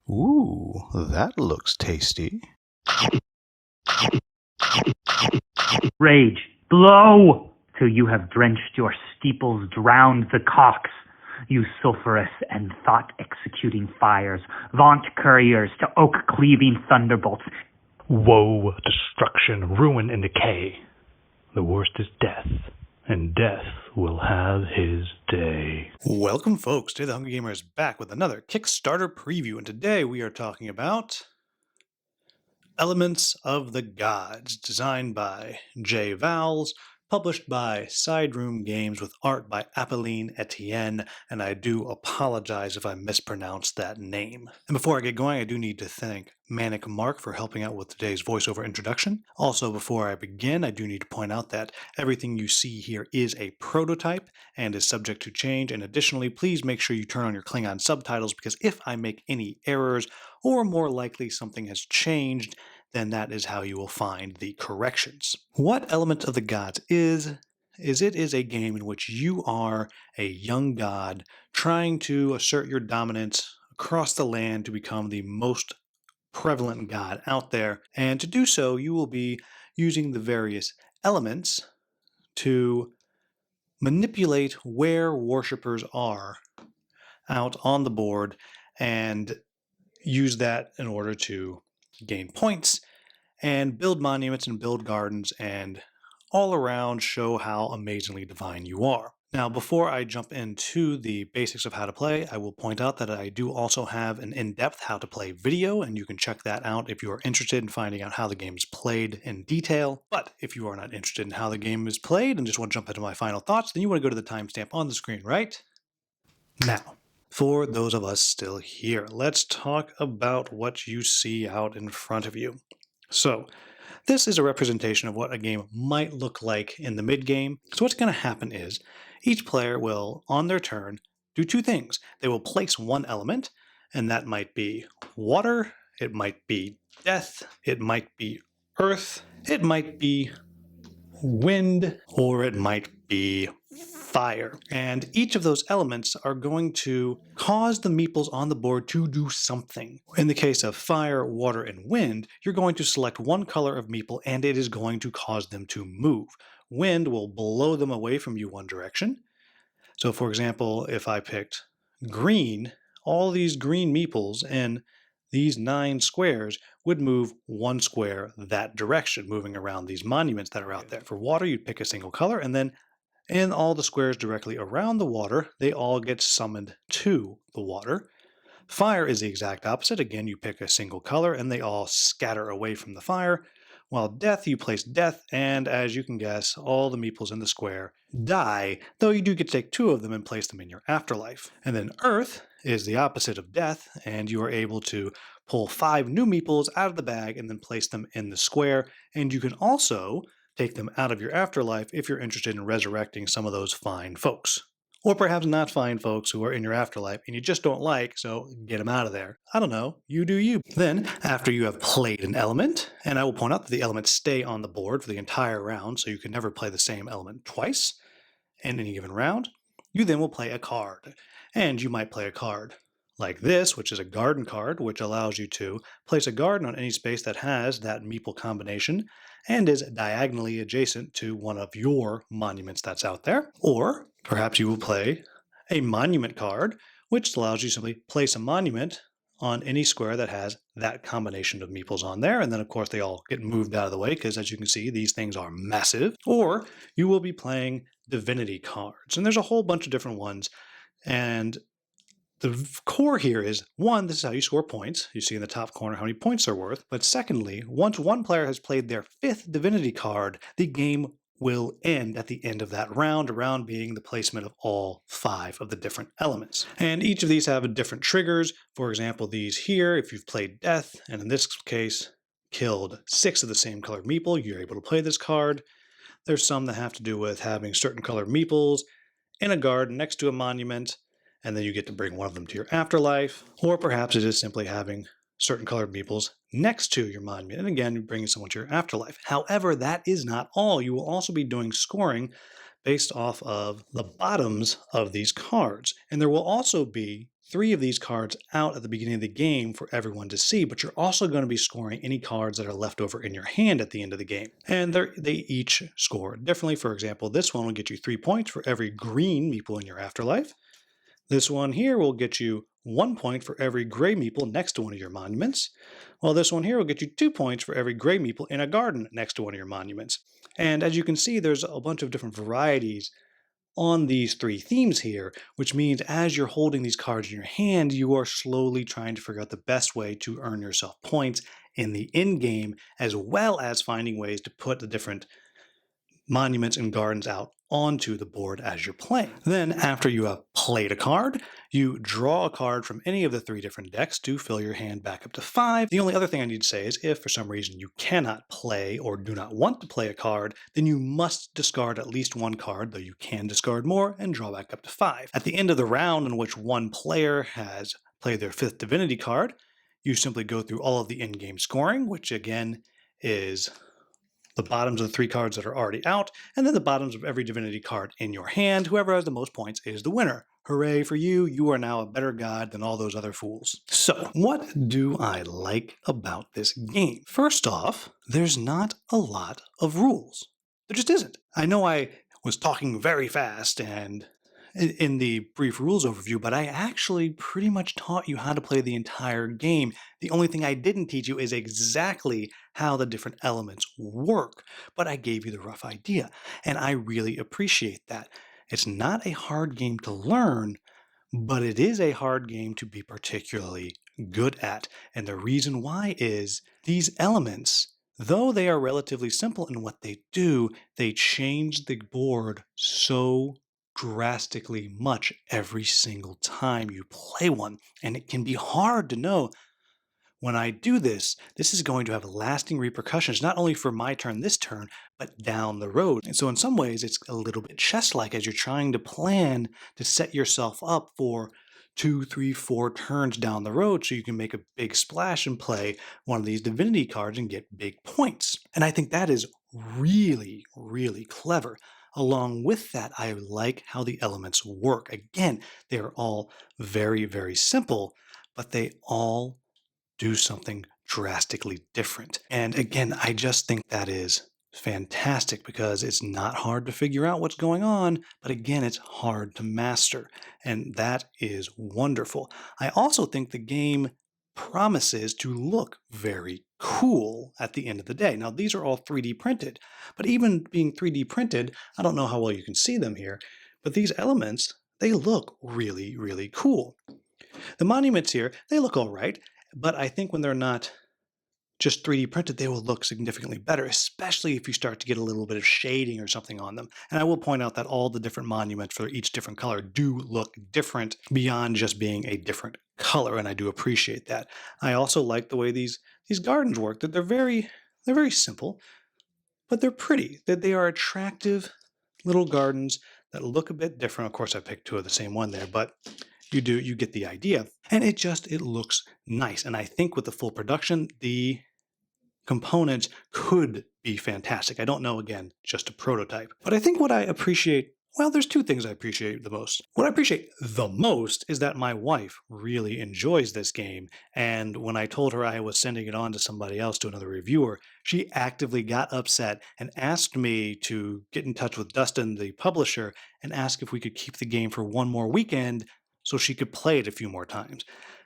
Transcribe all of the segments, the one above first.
Ooh, that looks tasty. Rage, blow, till you have drenched your steeples, drowned the cocks. You sulphurous and thought-executing fires, vaunt couriers to oak-cleaving thunderbolts. Woe, destruction, ruin, and decay. The worst is death, and death will have his day. Welcome, folks. Today the Hungry Gamer is back with another Kickstarter preview, and today we are talking about Elements of the Gods, designed by J. Vowles, published by Side Room Games with art by Apolline Etienne, and I do apologize if I mispronounced that name. And before I get going, I do need to thank Manic Mark for helping out with today's voiceover introduction. Also, before I begin, I do need to point out that everything you see here is a prototype and is subject to change, and additionally, please make sure you turn on your Klingon subtitles, because if I make any errors, or more likely something has changed, then that is how you will find the corrections. What Element of the Gods is it is a game in which you are a young god trying to assert your dominance across the land to become the most prevalent god out there. And to do so, you will be using the various elements to manipulate where worshippers are out on the board and use that in order to gain points and build monuments and build gardens and all around show how amazingly divine you are. Now, before I jump into the basics of how to play, I will point out that I do also have an in-depth how to play video, and you can check that out if you are interested in finding out how the game is played in detail. But if you are not interested in how the game is played and just want to jump into my final thoughts, then you want to go to the timestamp on the screen, right? Now, for those of us still here, let's talk about what you see out in front of you. So, this is a representation of what a game might look like in the mid-game. So what's going to happen is, each player will, on their turn, do two things. They will place one element, and that might be water, it might be death, it might be earth, it might be wind, or it might be fire. And each of those elements are going to cause the meeples on the board to do something. In the case of fire, water, and wind, you're going to select one color of meeple and it is going to cause them to move. Wind will blow them away from you one direction. So for example, if I picked green, all these green meeples in these 9 squares would move 1 square that direction, moving around these monuments that are out there. For water, you'd pick a single color, and then in all the squares directly around the water, they all get summoned to the water. Fire is the exact opposite. Again, you pick a single color, and they all scatter away from the fire. While death, you place death, and as you can guess, all the meeples in the square die, though you do get to take 2 of them and place them in your afterlife. And then earth is the opposite of death, and you are able to pull 5 new meeples out of the bag and then place them in the square. And you can also take them out of your afterlife if you're interested in resurrecting some of those fine folks. Or perhaps not fine folks who are in your afterlife and you just don't like, so get them out of there. I don't know, you do you. Then, after you have played an element, and I will point out that the elements stay on the board for the entire round, so you can never play the same element twice in any given round, you then will play a card. And you might play a card like this, which is a garden card, which allows you to place a garden on any space that has that meeple combination and is diagonally adjacent to one of your monuments that's out there. Or perhaps you will play a monument card, which allows you to simply place a monument on any square that has that combination of meeples on there. And then, of course, they all get moved out of the way because, as you can see, these things are massive. Or you will be playing divinity cards. And there's a whole bunch of different ones. And the core here is, one, this is how you score points. You see in the top corner how many points they're worth. But secondly, once one player has played their 5th divinity card, the game will end at the end of that round, a round being the placement of all 5 of the different elements. And each of these have different triggers. For example, these here, if you've played death, and in this case, killed 6 of the same color meeple, you're able to play this card. There's some that have to do with having certain color meeples in a garden next to a monument, and then you get to bring one of them to your afterlife. Or perhaps it is simply having certain colored meeples next to your monument, and again, bringing someone to your afterlife. However, that is not all. You will also be doing scoring based off of the bottoms of these cards. And there will also be 3 of these cards out at the beginning of the game for everyone to see, but you're also going to be scoring any cards that are left over in your hand at the end of the game. And they each score differently. For example, this one will get you 3 points for every green meeple in your afterlife. This one here will get you 1 point for every gray meeple next to one of your monuments, while this one here will get you 2 points for every gray meeple in a garden next to one of your monuments. And as you can see, there's a bunch of different varieties on these 3 themes here, which means as you're holding these cards in your hand, you are slowly trying to figure out the best way to earn yourself points in the end game, as well as finding ways to put the different monuments and gardens out onto the board as you're playing. Then, after you have played a card, you draw a card from any of the 3 different decks to fill your hand back up to 5. The only other thing I need to say is if for some reason you cannot play or do not want to play a card, then you must discard at least 1 card, though you can discard more, and draw back up to 5. At the end of the round in which one player has played their 5th divinity card, you simply go through all of the in-game scoring, which again is the bottoms of the 3 cards that are already out, and then the bottoms of every divinity card in your hand. Whoever has the most points is the winner. Hooray for you, you are now a better god than all those other fools. So, what do I like about this game? First off, there's not a lot of rules. There just isn't. I know I was talking very fast and in the brief rules overview, but I actually pretty much taught you how to play the entire game. The only thing I didn't teach you is exactly how the different elements work, but I gave you the rough idea, and I really appreciate that. It's not a hard game to learn, but it is a hard game to be particularly good at, and the reason why is these elements, though they are relatively simple in what they do, they change the board so drastically much every single time you play one. And it can be hard to know when I do this, this is going to have lasting repercussions, not only for my turn this turn, but down the road. And so in some ways, it's a little bit chess-like as you're trying to plan to set yourself up for 2, 3, 4 turns down the road so you can make a big splash and play one of these divinity cards and get big points. And I think that is really, really clever. Along with that, I like how the elements work. Again, they are all very, very simple, but they all do something drastically different. And again, I just think that is fantastic because it's not hard to figure out what's going on, but again, it's hard to master. And that is wonderful. I also think the game promises to look very cool at the end of the day. Now, these are all 3D printed, but even being 3D printed, I don't know how well you can see them here, but these elements, they look really, really cool. The monuments here, they look all right, but I think when they're not just 3D printed, they will look significantly better, especially if you start to get a little bit of shading or something on them. And I will point out that all the different monuments for each different color do look different beyond just being a different color, and I do appreciate that. I also like the way these gardens work, that they're very simple, but they're pretty. That they are attractive little gardens that look a bit different. Of course, I picked 2 of the same one there, but you get the idea. And it looks nice. And I think with the full production, the components could be fantastic. I don't know, again, just a prototype. But I think what I appreciate, well, there's 2 things I appreciate the most. What I appreciate the most is that my wife really enjoys this game. And when I told her I was sending it on to somebody else, to another reviewer, she actively got upset and asked me to get in touch with Dustin, the publisher, and ask if we could keep the game for one more weekend so she could play it a few more times.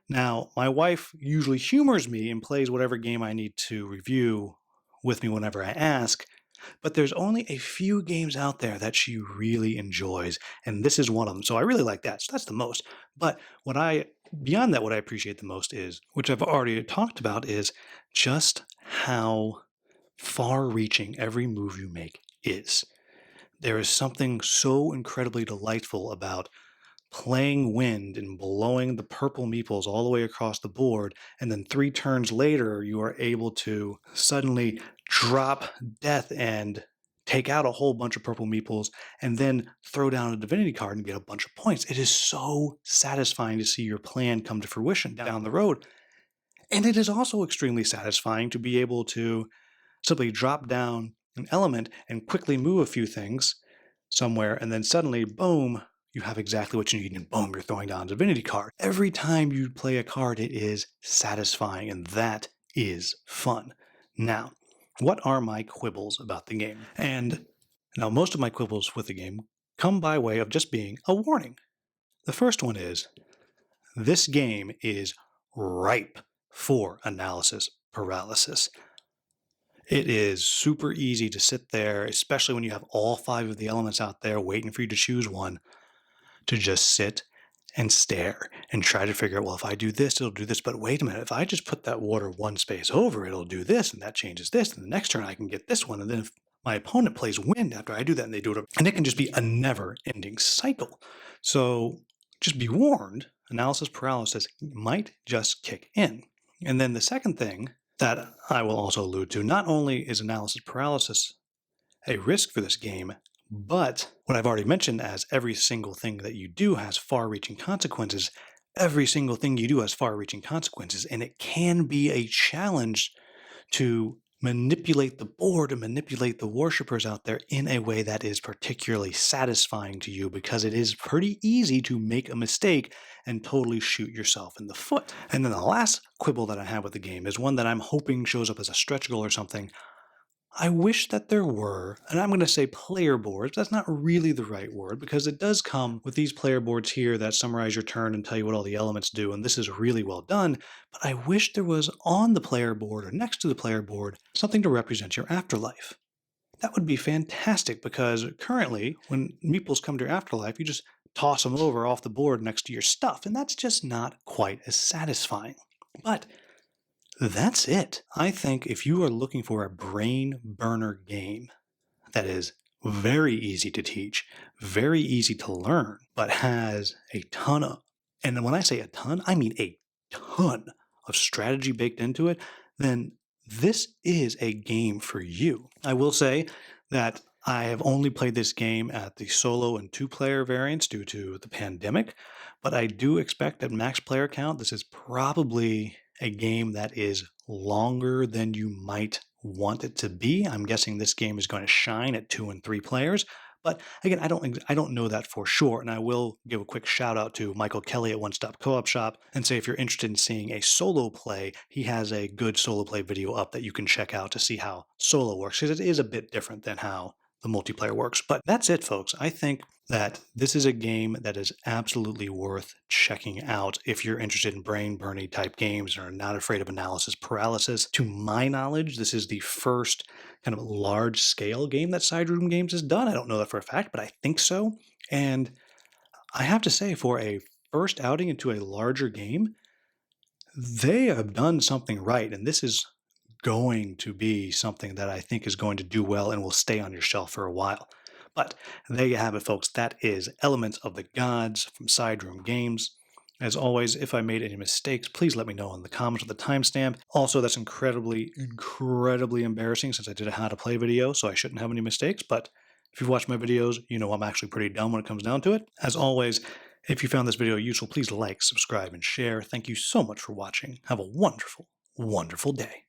Now, my wife usually humors me and plays whatever game I need to review with me whenever I ask, but there's only a few games out there that she really enjoys, and this is one of them. So I really like that. So that's the most. But beyond that, what I appreciate the most is, which I've already talked about, is just how far-reaching every move you make is. There is something so incredibly delightful about playing wind and blowing the purple meeples all the way across the board, and then 3 turns later, you are able to suddenly drop death and take out a whole bunch of purple meeples, and then throw down a divinity card and get a bunch of points. It is so satisfying to see your plan come to fruition down the road. And it is also extremely satisfying to be able to simply drop down an element and quickly move a few things somewhere, and then suddenly, boom, you have exactly what you need, and boom, you're throwing down a divinity card. Every time you play a card, it is satisfying, and that is fun. Now, what are my quibbles about the game? And now, most of my quibbles with the game come by way of just being a warning. The first one is this game is ripe for analysis paralysis. It is super easy to sit there, especially when you have all 5 of the elements out there waiting for you to choose one, to just sit and stare and try to figure out, well, if I do this, it'll do this. But wait a minute, if I just put that water one space over, it'll do this, and that changes this. And the next turn, I can get this one. And then if my opponent plays wind after I do that, and they do it, and it can just be a never ending cycle. So just be warned, analysis paralysis might just kick in. And then the second thing that I will also allude to, not only is analysis paralysis a risk for this game, but what I've already mentioned as every single thing that you do has far-reaching consequences. Every single thing you do has far-reaching consequences, and it can be a challenge to manipulate the board and manipulate the worshippers out there in a way that is particularly satisfying to you, because it is pretty easy to make a mistake and totally shoot yourself in the foot. And then the last quibble that I have with the game is one that I'm hoping shows up as a stretch goal or something. I wish that there were, and I'm going to say player boards. That's not really the right word, because it does come with these player boards here that summarize your turn and tell you what all the elements do, and this is really well done. But I wish there was on the player board or next to the player board something to represent your afterlife. That would be fantastic, because currently when meeples come to your afterlife, you just toss them over off the board next to your stuff, and that's just not quite as satisfying. But that's it. I think if you are looking for a brain burner game that is very easy to teach, very easy to learn, but has a ton of, and when I say a ton, I mean a ton of strategy baked into it, then this is a game for you. I will say that I have only played this game at the solo and 2-player variants due to the pandemic, but I do expect at max player count, this is probably a game that is longer than you might want it to be. I'm guessing this game is going to shine at 2 and 3 players. But again, I don't know that for sure. And I will give a quick shout out to Michael Kelly at One Stop Co-op Shop and say if you're interested in seeing a solo play, he has a good solo play video up that you can check out to see how solo works, because it is a bit different than how the multiplayer works. But that's it, folks. I think that this is a game that is absolutely worth checking out if you're interested in brain burning type games and are not afraid of analysis paralysis. To my knowledge, this is the first kind of large scale game that Side Room Games has done. I don't know that for a fact, but I think so. And I have to say, for a first outing into a larger game, they have done something right. And this is going to be something that I think is going to do well and will stay on your shelf for a while. But there you have it, folks. That is Elements of the Gods from Side Room Games. As always, if I made any mistakes, please let me know in the comments with a timestamp. Also, that's incredibly embarrassing since I did a how to play video, so I shouldn't have any mistakes. But if you've watched my videos, you know I'm actually pretty dumb when it comes down to it. As always, if you found this video useful, please like, subscribe, and share. Thank you so much for watching. Have a wonderful, wonderful day.